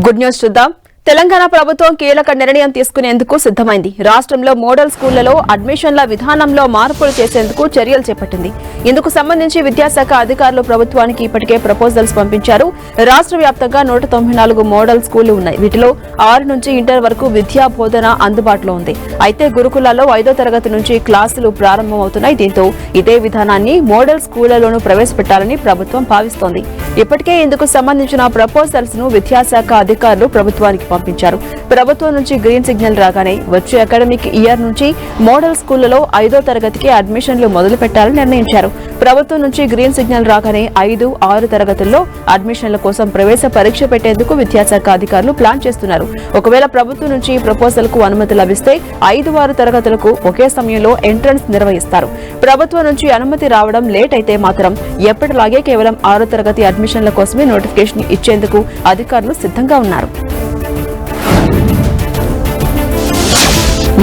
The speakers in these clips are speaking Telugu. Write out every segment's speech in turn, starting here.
గుడ్ న్యూస్ చూద్దాం. తెలంగాణ ప్రభుత్వం కీలక నిర్ణయం తీసుకునేందుకు సిద్దమైంది. రాష్ట్రంలో మోడల్ స్కూళ్లలో అడ్మిషన్ల విధానంలో మార్పులు చేసేందుకు చర్యలు చేపట్టింది. ఇందుకు సంబంధించి విద్యాశాఖ అధికారులు ప్రభుత్వానికి ఇప్పటికే ప్రపోజల్స్ పంపించారు. రాష్ట్ర వ్యాప్తంగా 194 మోడల్ స్కూళ్లు ఉన్నాయి. వీటిలో 6 నుంచి ఇంటర్ వరకు విద్యా బోధన అందుబాటులో ఉంది. అయితే గురుకులాల్లో 5వ తరగతి నుంచి క్లాసులు ప్రారంభమవుతున్నాయి. దీంతో ఇదే విధానాన్ని మోడల్ స్కూళ్లలోనూ ప్రవేశపెట్టాలని ప్రభుత్వం భావిస్తోంది. ఇప్పటికే ఇందుకు సంబంధించిన ప్రపోజల్స్ ను విద్యాశాఖ అధికారులు ప్రభుత్వానికి పంపించారు. ప్రభుత్వం నుంచి గ్రీన్ సిగ్నల్ రాగానే వచ్చే అకాడమిక్ ఇయర్ నుంచి మోడల్ స్కూళ్లలో 5వ తరగతికి అడ్మిషన్లు మొదలు పెట్టాలని నిర్ణయించారు. ప్రభుత్వం నుంచి గ్రీన్ సిగ్నల్ రాగానే 5, 6 తరగతుల్లో అడ్మిషన్ల కోసం ప్రవేశ పరీక్ష పెట్టేందుకు విద్యాశాఖ అధికారులు ప్లాన్ చేస్తున్నారు. ఒకవేళ ప్రభుత్వం నుంచి ప్రపోజల్ కు అనుమతి లభిస్తే 5, 6 తరగతులకు ఒకే సమయంలో ఎంట్రన్స్ నిర్వహిస్తారు. ప్రభుత్వం నుంచి అనుమతి రావడం లేట్ అయితే మాత్రం ఎప్పటిలాగే కేవలం 6వ తరగతి అడ్మిషన్ల కోసమే నోటిఫికేషన్ ఇచ్చేందుకు అధికారులు సిద్ధంగా ఉన్నారు.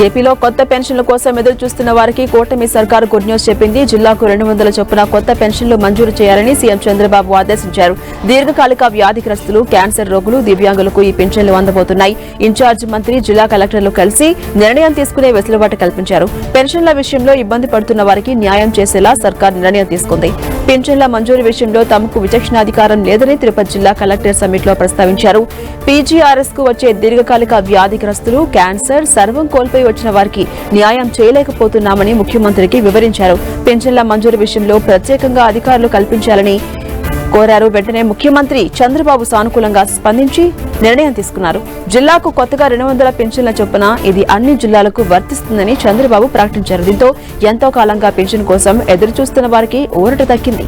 ఏపీలో కొత్త పెన్షన్ల కోసం ఎదురు చూస్తున్న వారికి కూటమి సర్కారు గుడ్ న్యూస్ చెప్పింది. జిల్లాకు 200 చొప్పున కొత్త పెన్షన్లు మంజూరు చేయాలని సీఎం చంద్రబాబు ఆదేశించారు. దీర్ఘకాలిక వ్యాధిగ్రస్తులు, క్యాన్సర్ రోగులు, దివ్యాంగులకు ఈ పెన్షన్లు అందబోతున్నాయి. ఇన్ఛార్జ్ మంత్రి జిల్లా కలెక్టర్లు కలిసి నిర్ణయం తీసుకునే వెసులుబాటు కల్పించారు. పెన్షన్ల విషయంలో ఇబ్బంది పడుతున్న వారికి న్యాయం చేసేలా సర్కార్ నిర్ణయం తీసుకుంది. పెన్షన్ల మంజూరు విషయంలో తమకు విచక్షణాధికారం లేదని తిరుపతి జిల్లా కలెక్టర్ సమ్మిట్లో ప్రస్తావించారు. పీజీఆర్ఎస్ కు వచ్చే దీర్ఘకాలిక వ్యాధిగ్రస్తులు, క్యాన్సర్, సర్వం కోల్పోయి వచ్చిన వారికి న్యాయం చేయలేకపోతున్నామని ముఖ్యమంత్రికి వివరించారు. పెన్షన్ల మంజూరు విషయంలో ప్రత్యేకంగా అధికారులు కల్పించాలని కోరారు. వెంటనే ముఖ్యమంత్రి చంద్రబాబు సానుకూలంగా స్పందించి నిర్ణయం తీసుకున్నారు. జిల్లాకు కొత్తగా 200 పెన్షన్ల చొప్పున ఇది అన్ని జిల్లాలకు వర్తిస్తుందని చంద్రబాబు ప్రకటించారు. దీంతో ఎంతో కాలంగా పెన్షన్ కోసం ఎదురు చూస్తున్న వారికి ఊరట దక్కింది.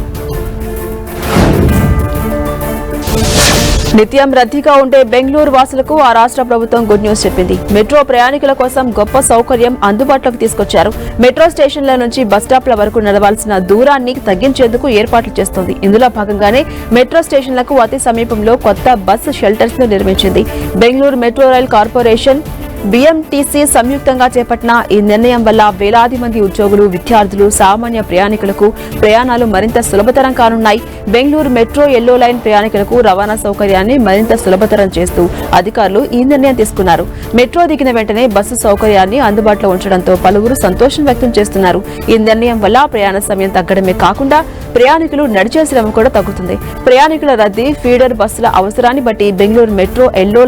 నిత్యం రద్దీగా ఉండే బెంగళూరు వాసులకు ఆ రాష్ట్ర ప్రభుత్వం గుడ్ న్యూస్ చెప్పింది. మెట్రో ప్రయాణికుల కోసం గొప్ప సౌకర్యం అందుబాటులోకి తీసుకొచ్చారు. మెట్రో స్టేషన్ల నుంచి బస్టాప్ల వరకు నడవాల్సిన దూరాన్ని తగ్గించేందుకు ఏర్పాట్లు చేస్తోంది. ఇందులో భాగంగానే మెట్రో స్టేషన్లకు అతి సమీపంలో కొత్త బస్ షెల్టర్స్ ను నిర్మించింది. Bengaluru metro rail corporation, BMTC సంయుక్తంగా చేపట్టిన ఈ నిర్ణయం వల్ల వేలాది మంది ఉద్యోగులు, విద్యార్థులు, సామాన్య ప్రయాణికులకు ప్రయాణాలు మరింత సులభతరం కానున్నాయి. బెంగళూరు మెట్రో ఎల్లో లైన్ ప్రయాణికులకు రవాణా సౌకర్యాన్ని మరింత సులభతరం చేస్తూ అధికారులు ఈ నిర్ణయం తీసుకున్నారు. మెట్రో దిగిన వెంటనే బస్సు సౌకర్యాన్ని అందుబాటులో ఉంచడంతో పలువురు సంతోషం వ్యక్తం చేస్తున్నారు. ఈ నిర్ణయం వల్ల ప్రయాణ సమయం తగ్గడమే కాకుండా ప్రయాణికులు నడిచే శ్రమ కూడా తగ్గుతుంది. ప్రయాణికుల రద్దీ, ఫీడర్ బస్సుల అవసరాన్ని బట్టి బెంగళూరు మెట్రో ఎల్లో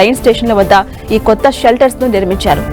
లైన్ స్టేషన్ల వద్ద ఈ కొత్త షెల్టర్స్ ను నిర్మించారు.